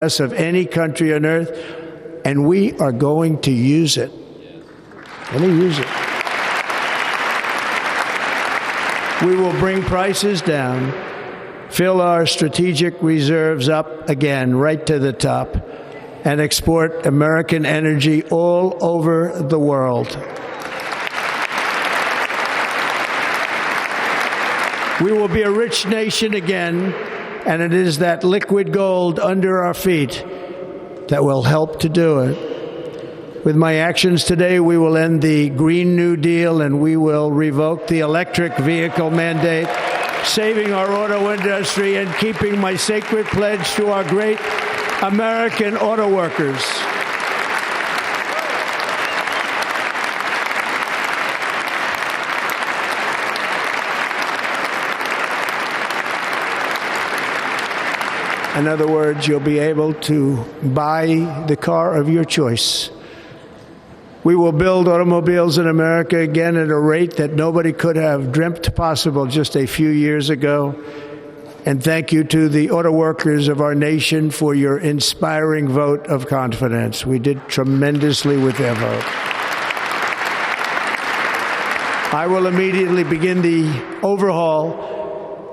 of any country on earth, and we are going to use it. Let me use it. We will bring prices down, fill our strategic reserves up again right to the top, and export American energy all over the world. We will be a rich nation again, and it is that liquid gold under our feet that will help to do it. With my actions today, we will end the Green New Deal, and we will revoke the electric vehicle mandate, saving our auto industry and keeping my sacred pledge to our great American auto workers. In other words, you'll be able to buy the car of your choice. We will build automobiles in America again at a rate that nobody could have dreamt possible just a few years ago. And thank you to the auto workers of our nation for your inspiring vote of confidence. We did tremendously with their vote. I will immediately begin the overhaul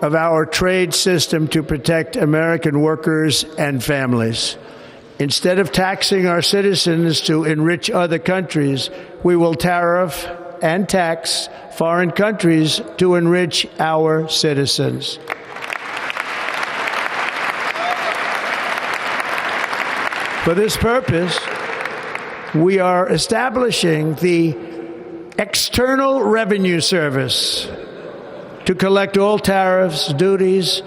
of our trade system to protect American workers and families. Instead of taxing our citizens to enrich other countries, we will tariff and tax foreign countries to enrich our citizens. For this purpose, we are establishing the External Revenue Service to collect all tariffs, duties,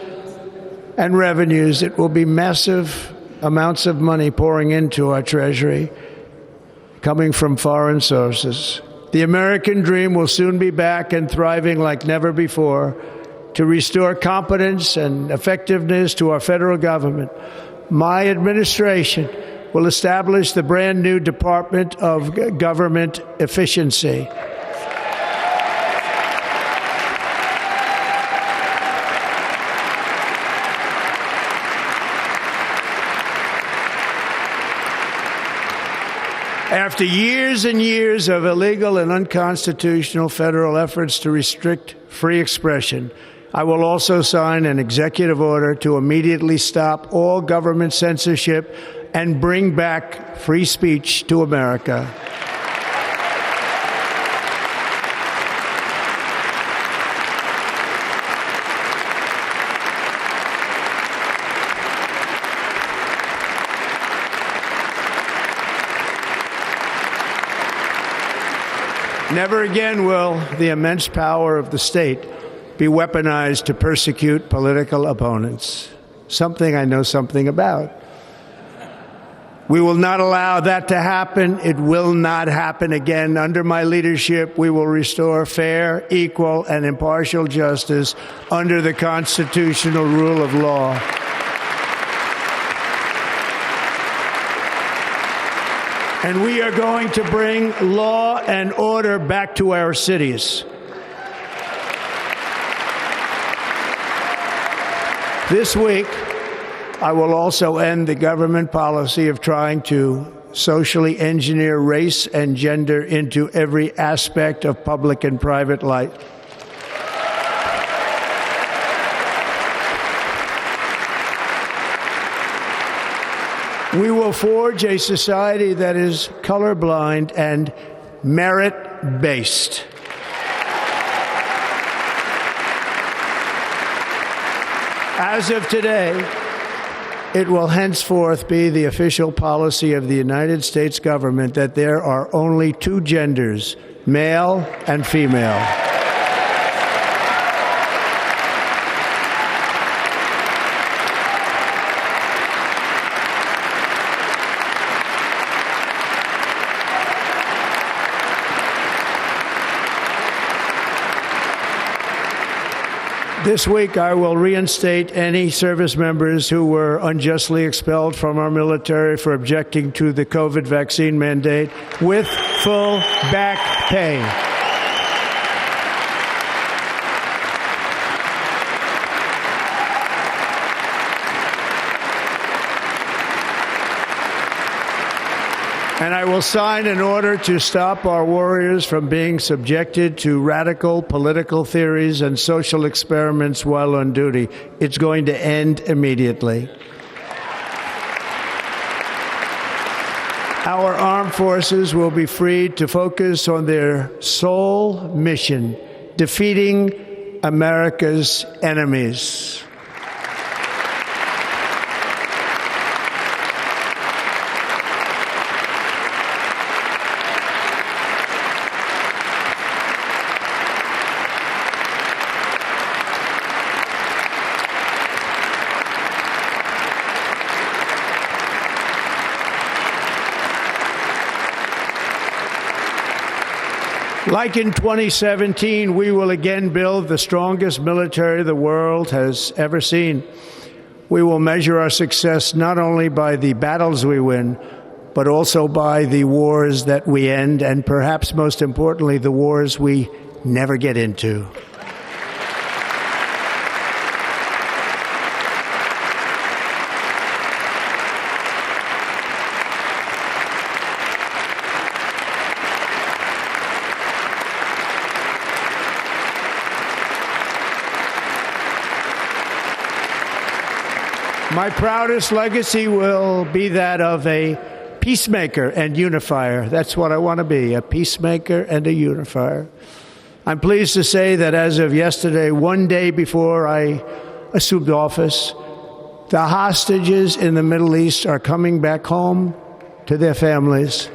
and revenues. It will be massive amounts of money pouring into our Treasury, coming from foreign sources. The American dream will soon be back and thriving like never before to restore competence and effectiveness to our federal government. My administration will establish the brand new Department of Government Efficiency. After years and years of illegal and unconstitutional federal efforts to restrict free expression, I will also sign an executive order to immediately stop all government censorship and bring back free speech to America. Never again will the immense power of the state be weaponized to persecute political opponents, something I know something about. We will not allow that to happen. It will not happen again. Under my leadership, we will restore fair, equal, and impartial justice under the constitutional rule of law. And we are going to bring law and order back to our cities. This week, I will also end the government policy of trying to socially engineer race and gender into every aspect of public and private life. We will forge a society that is colorblind and merit-based. As of today, it will henceforth be the official policy of the United States government that there are only two genders, male and female. This week, I will reinstate any service members who were unjustly expelled from our military for objecting to the COVID vaccine mandate with full back pay. And I will sign an order to stop our warriors from being subjected to radical political theories and social experiments while on duty. It's going to end immediately. Our armed forces will be freed to focus on their sole mission, defeating America's enemies. Like in 2017, we will again build the strongest military the world has ever seen. We will measure our success not only by the battles we win, but also by the wars that we end, and perhaps most importantly, the wars we never get into. My proudest legacy will be that of a peacemaker and unifier. That's what I want to be, a peacemaker and a unifier. I'm pleased to say that as of yesterday, one day before I assumed office, the hostages in the Middle East are coming back home to their families.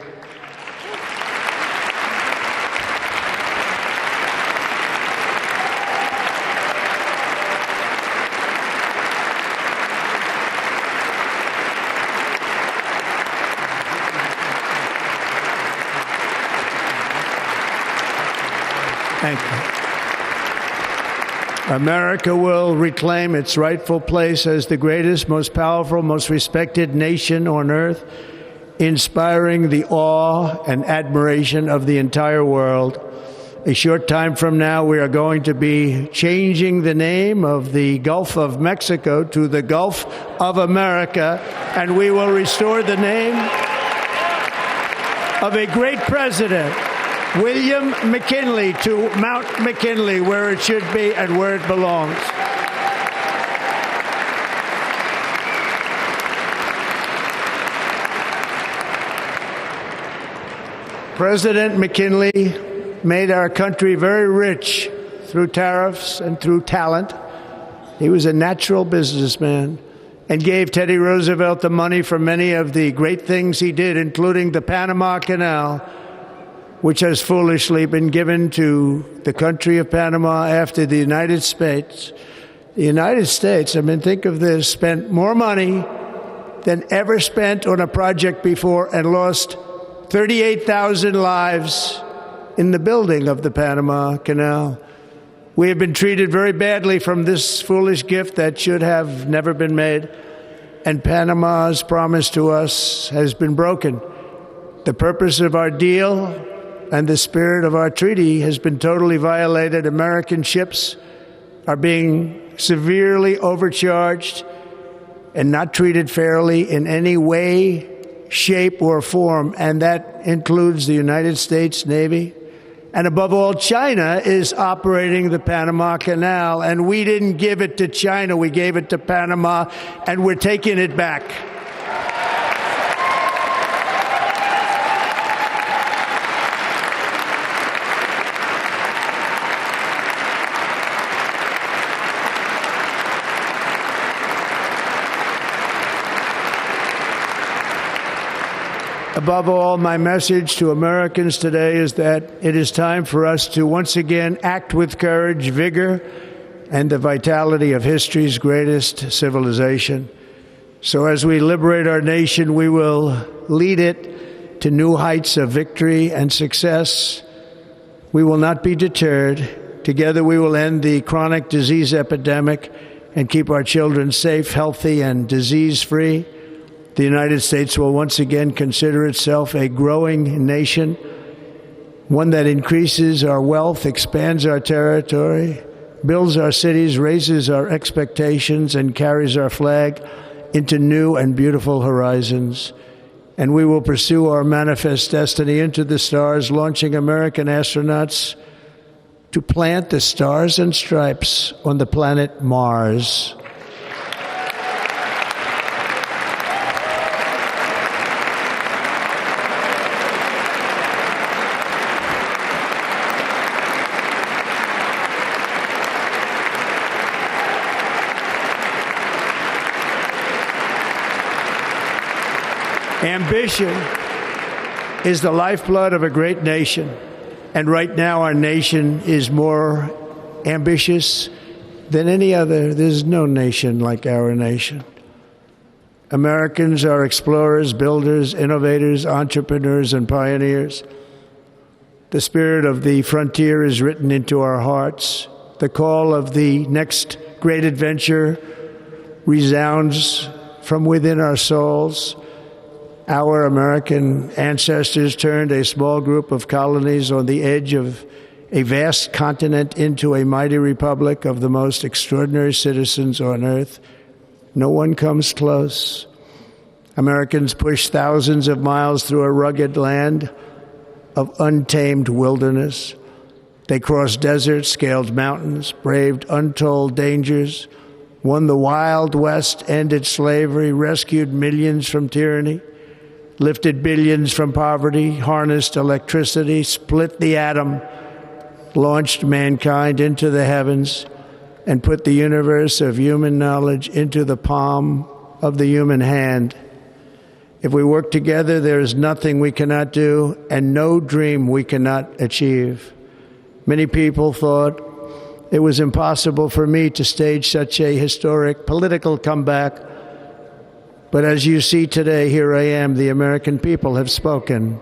Thank you. America will reclaim its rightful place as the greatest, most powerful, most respected nation on earth, inspiring the awe and admiration of the entire world. A short time from now, we are going to be changing the name of the Gulf of Mexico to the Gulf of America, and we will restore the name of a great president, William McKinley, to Mount McKinley, where it should be and where it belongs. President McKinley made our country very rich through tariffs and through talent. He was a natural businessman and gave Teddy Roosevelt the money for many of the great things he did, including the Panama Canal, which has foolishly been given to the country of Panama after the United States. The United States, I mean, think of this, spent more money than ever spent on a project before and lost 38,000 lives in the building of the Panama Canal. We have been treated very badly from this foolish gift that should have never been made, and Panama's promise to us has been broken. The purpose of our deal and the spirit of our treaty has been totally violated. American ships are being severely overcharged and not treated fairly in any way, shape, or form, and that includes the United States Navy. And above all, China is operating the Panama Canal, and we didn't give it to China, we gave it to Panama, and we're taking it back. Above all, my message to Americans today is that it is time for us to once again act with courage, vigor, and the vitality of history's greatest civilization. So as we liberate our nation, we will lead it to new heights of victory and success. We will not be deterred. Together we will end the chronic disease epidemic and keep our children safe, healthy, and disease-free. The United States will once again consider itself a growing nation, one that increases our wealth, expands our territory, builds our cities, raises our expectations, and carries our flag into new and beautiful horizons. And we will pursue our manifest destiny into the stars, launching American astronauts to plant the stars and stripes on the planet Mars. Ambition is the lifeblood of a great nation, and right now our nation is more ambitious than any other. There's no nation like our nation. Americans are explorers, builders, innovators, entrepreneurs, and pioneers. The spirit of the frontier is written into our hearts. The call of the next great adventure resounds from within our souls. Our American ancestors turned a small group of colonies on the edge of a vast continent into a mighty republic of the most extraordinary citizens on earth. No one comes close. Americans pushed thousands of miles through a rugged land of untamed wilderness. They crossed deserts, scaled mountains, braved untold dangers, won the Wild West, ended slavery, rescued millions from tyranny, lifted billions from poverty, harnessed electricity, split the atom, launched mankind into the heavens, and put the universe of human knowledge into the palm of the human hand. If we work together, there is nothing we cannot do and no dream we cannot achieve. Many people thought it was impossible for me to stage such a historic political comeback. But as you see today, here I am. The American people have spoken.